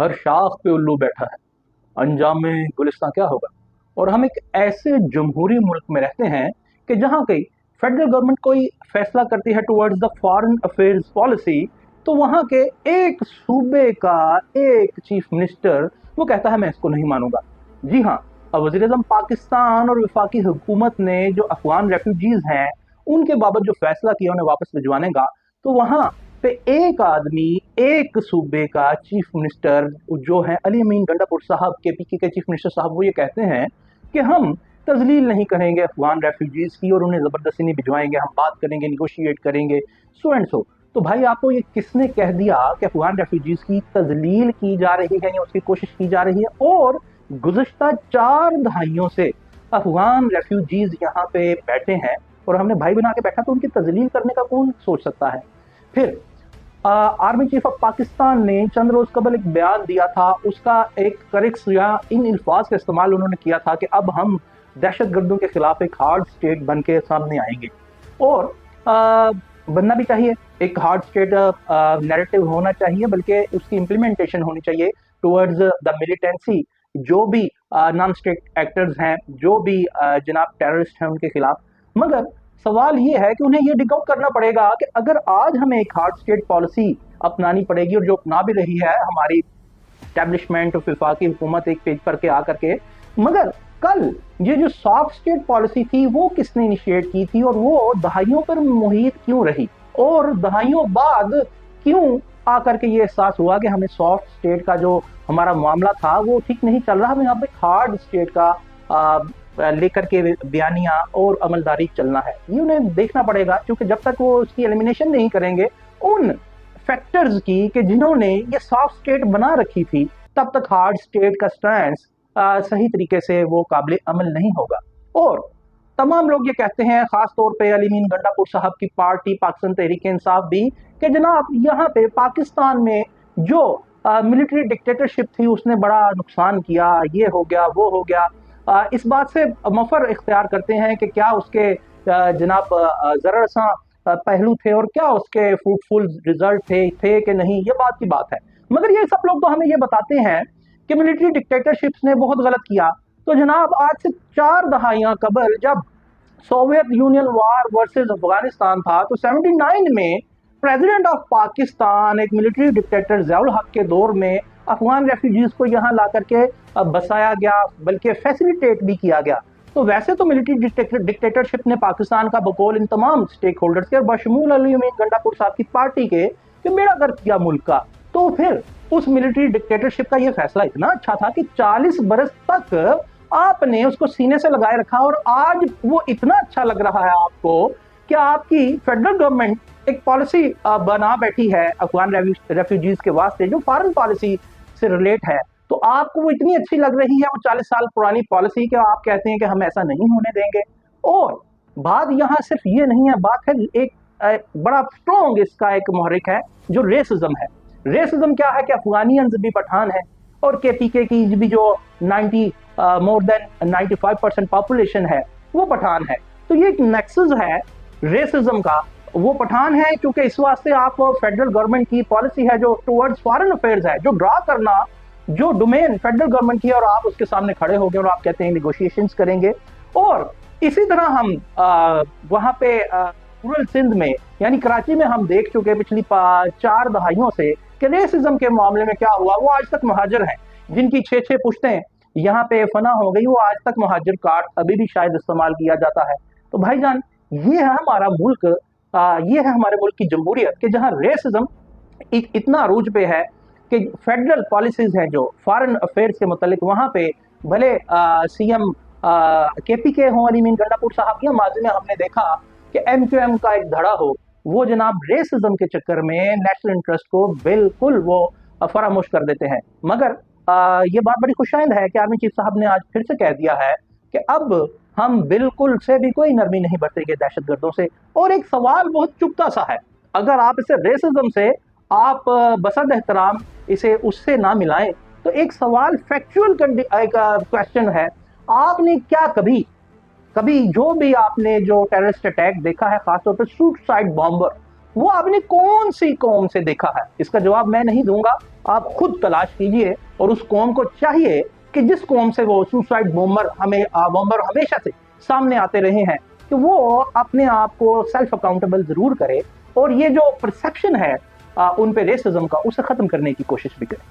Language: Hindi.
हर शाख पे उल्लू बैठा है, अंजाम में गुलिस्तां क्या होगा। और हम एक ऐसे जमहूरी मुल्क में रहते हैं कि जहाँ कई फेडरल गवर्नमेंट कोई फैसला करती है towards the foreign affairs policy, तो वहाँ के एक सूबे का एक चीफ मिनिस्टर वो कहता है मैं इसको नहीं मानूंगा। जी हाँ, वज़ीर-ए-आज़म पाकिस्तान और वफाकी हुकूमत ने जो अफगान रेफ्यूजीज हैं उनके बाबत जो फैसला किया उन्हें वापस भिजवाने का, तो वहाँ पे एक आदमी, एक सूबे का चीफ मिनिस्टर जो है अली अमीन गंडापुर साहब, केपीके के चीफ मिनिस्टर साहब, वो ये कहते हैं कि हम तजलील नहीं करेंगे अफगान रेफ्यूजीज की और उन्हें ज़बरदस्ती नहीं भिजवाएंगे, हम बात करेंगे, निगोशिएट करेंगे, सो एंड सो। तो भाई आपको ये किसने कह दिया कि अफगान रेफ्यूजीज की तजलील की जा रही है या उसकी कोशिश की जा रही है। और गुज़श्ता 4 दहाइयों से अफगान रेफ्यूजीज यहाँ पे बैठे हैं और हमने भाई बना के बैठा, तो उनकी तजलील करने का कौन सोच सकता है। फिर आर्मी चीफ ऑफ पाकिस्तान ने चंद रोज कबल एक बयान दिया था, उसका एक करेक्ट या इन अल्फाज का इस्तेमाल उन्होंने किया था कि अब हम दहशतगर्दों के खिलाफ एक हार्ड स्टेट बन के सामने आएंगे। और बनना भी चाहिए, एक हार्ड स्टेट नैरेटिव होना चाहिए, बल्कि उसकी इम्प्लीमेंटेशन होनी चाहिए टुवर्ड्स द मिलिटेंसी। जो भी नॉन स्टेट एक्टर्स हैं, जो भी जनाब टेररिस्ट हैं, उनके खिलाफ। मगर सवाल ये है कि उन्हें ये डिग आउट करना पड़ेगा कि अगर आज हमें एक हार्ड स्टेट पॉलिसी अपनानी पड़ेगी, और जो अपना भी रही है हमारी एस्टैब्लिशमेंट ऑफ वफाकी हुकूमत एक पेज पर के आकर के, मगर कल ये जो सॉफ्ट स्टेट पॉलिसी थी वो किसने इनिशिएट की थी, और वो दहाइयों पर मुहित क्यों रही, और दहाइयों बाद क्यों आकर के ये एहसास हुआ कि हमें सॉफ्ट स्टेट का जो हमारा मामला था वो ठीक नहीं चल रहा, हमें यहाँ पे हार्ड स्टेट का लेकर के बयानियां और अमलदारी चलना है। ये उन्हें देखना पड़ेगा, क्योंकि जब तक वो उसकी एलिमिनेशन नहीं करेंगे उन फैक्टर्स की कि जिन्होंने ये सॉफ्ट स्टेट बना रखी थी, तब तक हार्ड स्टेट का स्टैंस सही तरीके से वो काबिल अमल नहीं होगा। और तमाम लोग ये कहते हैं, खास तौर पे अली अमीन गंडापुर साहब की पार्टी पाकिस्तान तहरीक इंसाफ भी, कि जनाब यहाँ पे पाकिस्तान में जो मिलिट्री डिक्टेटरशिप थी उसने बड़ा नुकसान किया, ये हो गया, वो हो गया। इस बात से मफर इख्तियार करते हैं कि क्या उसके जनाब ज़रा सा पहलू थे और क्या उसके फ्रूटफुल रिजल्ट थे कि नहीं, ये बात की बात है। मगर ये सब लोग तो हमें ये बताते हैं कि मिलिट्री डिक्टेटरशिप्स ने बहुत गलत किया। तो जनाब आज से 4 दहाइयां कबल जब सोवियत यूनियन वार वर्सेस अफगानिस्तान था, तो 79 में प्रेसिडेंट ऑफ पाकिस्तान एक मिलिट्री डिक्टेटर ज़ियाउल हक के दौर में अफगान रेफ्यूजीज को यहाँ ला करके बसाया गया, बल्कि फैसिलिटेट भी किया गया। तो वैसे तो मिलिट्री डिक्टेटरशिप ने पाकिस्तान का बकौल इन तमाम स्टेक होल्डर्स के, बशमूल अली अमीन गंडापुर साहब की पार्टी के, कि बेड़ा गर्क किया मुल्क का। तो फिर उस मिलिट्री डिक्टेटरशिप का ये फैसला इतना अच्छा था कि 40 बरस तक आपने उसको सीने से लगाए रखा, और आज वो इतना अच्छा लग रहा है आपको कि आपकी फेडरल गवर्नमेंट एक पॉलिसी बना बैठी है अफगान रेफ्यूजीज के वास्ते जो फॉरेन पॉलिसी से रिलेट है। तो आपको वो इतनी अच्छी लग रही है वो 40 साल पुरानी पॉलिसी, कि आप कहते हैं कि हम ऐसा नहीं होने देंगे। और बात यहाँ सिर्फ ये नहीं है, बात है एक बड़ा स्ट्रॉन्ग इसका एक मुहर्रिक है जो रेसिज्म है। रेसिज्म क्या है कि अफगानियंस भी पठान है, और केपीके की भी जो मोर देन 95% पॉपुलेशन है वो पठान है। तो ये एक नेक्सस है रेसिज्म का, वो पठान है, क्योंकि इस वास्ते आप फेडरल गवर्नमेंट की पॉलिसी है जो टुवर्ड्स फॉरेन अफेयर्स है, जो ड्रा करना, जो डोमेन फेडरल गवर्नमेंट की है, और आप उसके सामने खड़े हो गए और आप कहते हैं निगोशिएशंस करेंगे। और इसी तरह हम वहाँ पे रूरल सिंध में यानी कराची में हम देख चुके पिछली 4 दहाइयों से कि रेसिज्म के मामले में क्या हुआ। वो आज तक मुहाजिर हैं जिनकी 6-6 पुश्तें यहाँ पे फना हो गई, वो आज तक मुहाजिर कार्ड अभी भी शायद इस्तेमाल किया जाता है। तो भाईजान ये है हमारा मुल्क, ये है हमारे मुल्क की जमहूरियत, कि जहाँ रेसिज्म इतना अरूज पे है कि फेडरल पॉलिसीज हैं जो फॉरेन अफेयर्स के मुतालिक, वहाँ पे भले सीएम केपीके हों अली अमीन गंडापुर साहब की, माजी में हमने देखा कि एमक्यूएम का एक धड़ा हो, वो जनाब रेसिज्म के चक्कर में नेशनल इंटरेस्ट को बिल्कुल वो फरामोश कर देते हैं। मगर ये बात बड़ी खुशाइंद है कि आर्मी चीफ साहब ने आज फिर से कह दिया है कि अब हम बिल्कुल से भी कोई नरमी नहीं बरतेंगे दहशतगर्दों से। और एक सवाल बहुत चुभता सा है, अगर आप इसे रेसिज्म से आप बसद एहतराम इसे उससे ना मिलाएं, तो एक सवाल फैक्चुअल क्वेश्चन है, आपने क्या कभी जो भी आपने जो टेररिस्ट अटैक देखा है, खासतौर पर सुसाइड बॉम्बर, वो आपने कौन सी कौम से देखा है? इसका जवाब मैं नहीं दूंगा, आप खुद तलाश कीजिए, और उस कौम को चाहिए कि जिस कौम से वो सुसाइड बॉम्बर हमेशा से सामने आते रहे हैं, कि वो अपने आप को सेल्फ अकाउंटेबल ज़रूर करे, और ये जो परसेप्शन है उन पे रेसिज्म का, उसे ख़त्म करने की कोशिश भी करें।